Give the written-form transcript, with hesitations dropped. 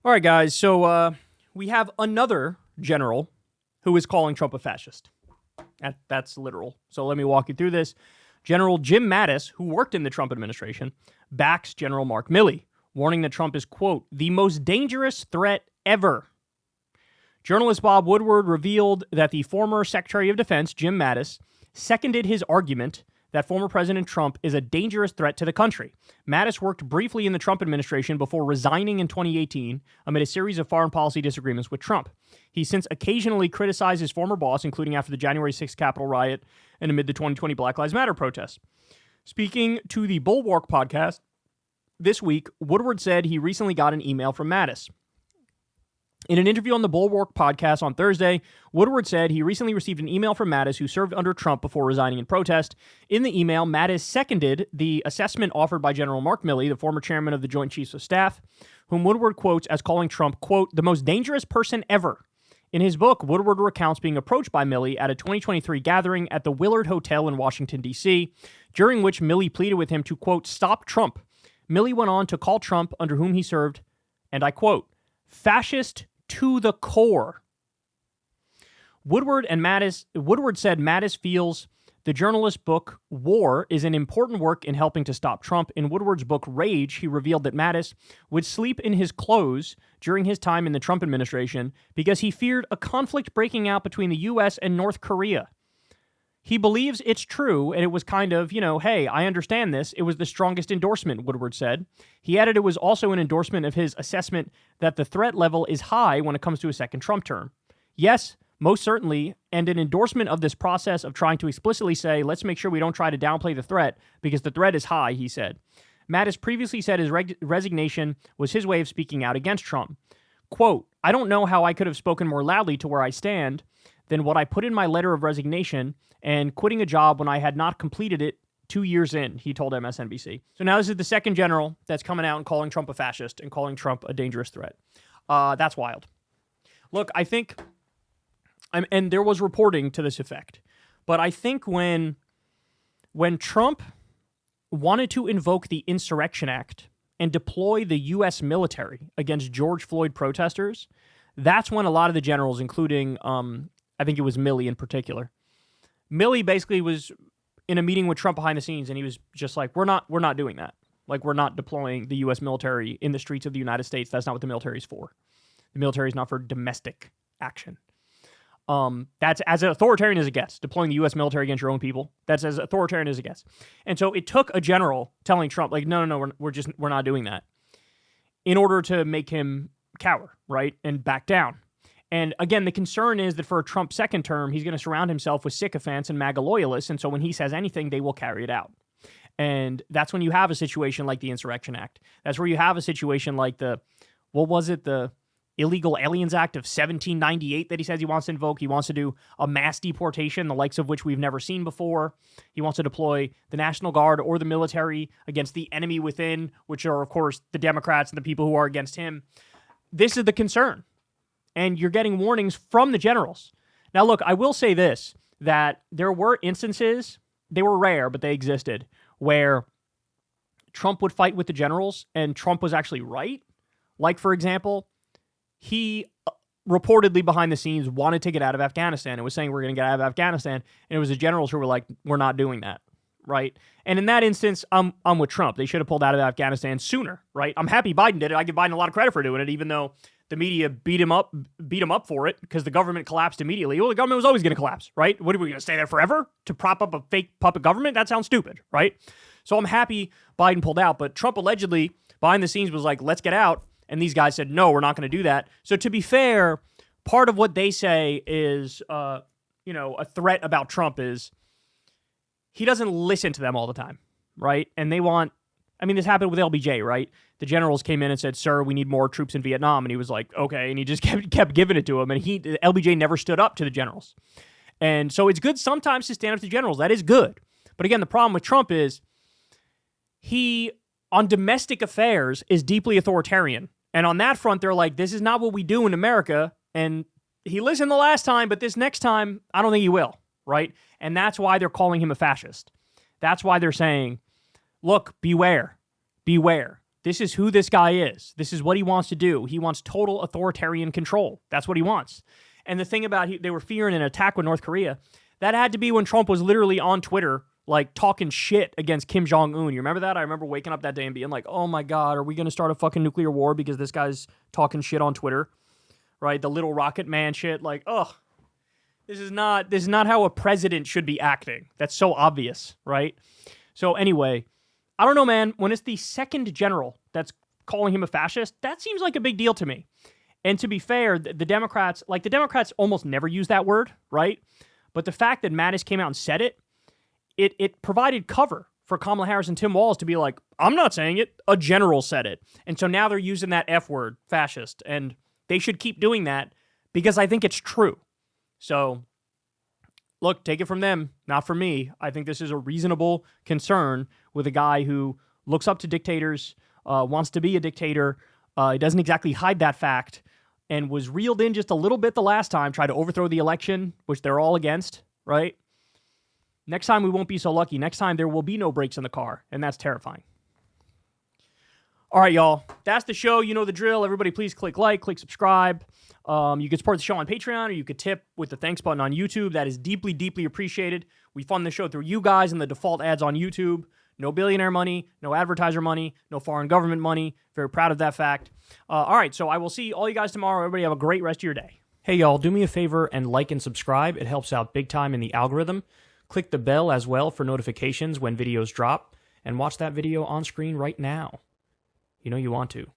All right, guys. So we have another general who is calling Trump a fascist. That's literal. So let me walk you through this. General Jim Mattis, who worked in the Trump administration, backs General Mark Milley, warning that Trump is, quote, the most dangerous threat ever. Journalist Bob Woodward revealed that the former Secretary of Defense, Jim Mattis, seconded his argument that former President Trump is a dangerous threat to the country. Mattis worked briefly in the Trump administration before resigning in 2018 amid a series of foreign policy disagreements with Trump. He since occasionally criticized his former boss, including after the January 6th Capitol riot and amid the 2020 Black Lives Matter protests. Speaking to the Bulwark podcast this week, Woodward said he recently got an email from Mattis. In an interview on the Bulwark podcast on Thursday, Woodward said he recently received an email from Mattis, who served under Trump before resigning in protest. In the email, Mattis seconded the assessment offered by General Mark Milley, the former chairman of the Joint Chiefs of Staff, whom Woodward quotes as calling Trump, quote, the most dangerous person ever. In his book, Woodward recounts being approached by Milley at a 2023 gathering at the Willard Hotel in Washington, D.C., during which Milley pleaded with him to, quote, stop Trump. Milley went on to call Trump, under whom he served, and I quote, fascist to the core. Woodward said Mattis feels the journalist's book, War, is an important work in helping to stop Trump. In Woodward's book, Rage, he revealed that Mattis would sleep in his clothes during his time in the Trump administration because he feared a conflict breaking out between the U.S. and North Korea. He believes it's true, and it was kind of, hey, I understand this. It was the strongest endorsement, Woodward said. He added it was also an endorsement of his assessment that the threat level is high when it comes to a second Trump term. Yes, most certainly, and an endorsement of this process of trying to explicitly say, let's make sure we don't try to downplay the threat because the threat is high, he said. Mattis previously said his resignation was his way of speaking out against Trump. Quote, I don't know how I could have spoken more loudly to where I stand than what I put in my letter of resignation and quitting a job when I had not completed it 2 years in, he told MSNBC. So now this is the second general that's coming out and calling Trump a fascist and calling Trump a dangerous threat. That's wild. Look, I think, and there was reporting to this effect, but I think when Trump wanted to invoke the Insurrection Act and deploy the U.S. military against George Floyd protesters, that's when a lot of the generals, including, I think it was Milley in particular, Milley basically was in a meeting with Trump behind the scenes, and he was just like, we're not doing that. Like, we're not deploying the U.S. military in the streets of the United States. That's not what the military is for. The military is not for domestic action. That's as authoritarian as it gets, deploying the U.S. military against your own people. That's as authoritarian as it gets. And so it took a general telling Trump, like, no, we're not doing that, in order to make him cower, right, and back down. And again, the concern is that for a Trump second term, he's going to surround himself with sycophants and MAGA loyalists. And so when he says anything, they will carry it out. And that's when you have a situation like the Insurrection Act. That's where you have a situation like the Illegal Aliens Act of 1798 that he says he wants to invoke. He wants to do a mass deportation, the likes of which we've never seen before. He wants to deploy the National Guard or the military against the enemy within, which are, of course, the Democrats and the people who are against him. This is the concern. And you're getting warnings from the generals. Now, look, I will say this, that there were instances, they were rare, but they existed, where Trump would fight with the generals and Trump was actually right. Like, for example, he reportedly behind the scenes wanted to get out of Afghanistan and was saying we're going to get out of Afghanistan. And it was the generals who were like, we're not doing that, right? And in that instance, I'm with Trump. They should have pulled out of Afghanistan sooner, right? I'm happy Biden did it. I give Biden a lot of credit for doing it, even though the media beat him up for it because the government collapsed immediately. Well, the government was always going to collapse, right? What are we going to stay there forever to prop up a fake puppet government? That sounds stupid, right? So I'm happy Biden pulled out, but Trump allegedly behind the scenes was like, let's get out. And these guys said, no, we're not going to do that. So to be fair, part of what they say is, a threat about Trump is he doesn't listen to them all the time, right? And they want, this happened with LBJ, right? The generals came in and said, sir, we need more troops in Vietnam. And he was like, okay. And he just kept giving it to him. And LBJ never stood up to the generals. And so it's good sometimes to stand up to generals. That is good. But again, the problem with Trump is he, on domestic affairs, is deeply authoritarian. And on that front, they're like, this is not what we do in America. And he listened the last time, but this next time, I don't think he will, right? And that's why they're calling him a fascist. That's why they're saying, look, beware. This is who this guy is. This is what he wants to do. He wants total authoritarian control. That's what he wants. And the thing about they were fearing an attack with North Korea, that had to be when Trump was literally on Twitter, like talking shit against Kim Jong-un. You remember that? I remember waking up that day and being like, oh my God, are we going to start a fucking nuclear war because this guy's talking shit on Twitter? Right? The little rocket man shit. Like, ugh. This is not how a president should be acting. That's so obvious, right? So anyway, I don't know, man. When it's the second general that's calling him a fascist, that seems like a big deal to me. And to be fair, the Democrats almost never use that word, right? But the fact that Mattis came out and said it, it provided cover for Kamala Harris and Tim Walz to be like, I'm not saying it, a general said it. And so now they're using that F word, fascist, and they should keep doing that because I think it's true. So, look, take it from them, not from me. I think this is a reasonable concern with a guy who looks up to dictators, wants to be a dictator. He doesn't exactly hide that fact, and was reeled in just a little bit the last time, tried to overthrow the election, which they're all against, right? Next time we won't be so lucky. Next time there will be no brakes in the car, and that's terrifying. All right, y'all. That's the show. You know the drill. Everybody, please click like, click subscribe. You can support the show on Patreon, or you could tip with the thanks button on YouTube. That is deeply, deeply appreciated. We fund the show through you guys and the default ads on YouTube. No billionaire money, no advertiser money, no foreign government money. Very proud of that fact. All right, so I will see all you guys tomorrow. Everybody have a great rest of your day. Hey, y'all, do me a favor and like and subscribe. It helps out big time in the algorithm. Click the bell as well for notifications when videos drop, and watch that video on screen right now. You know you want to.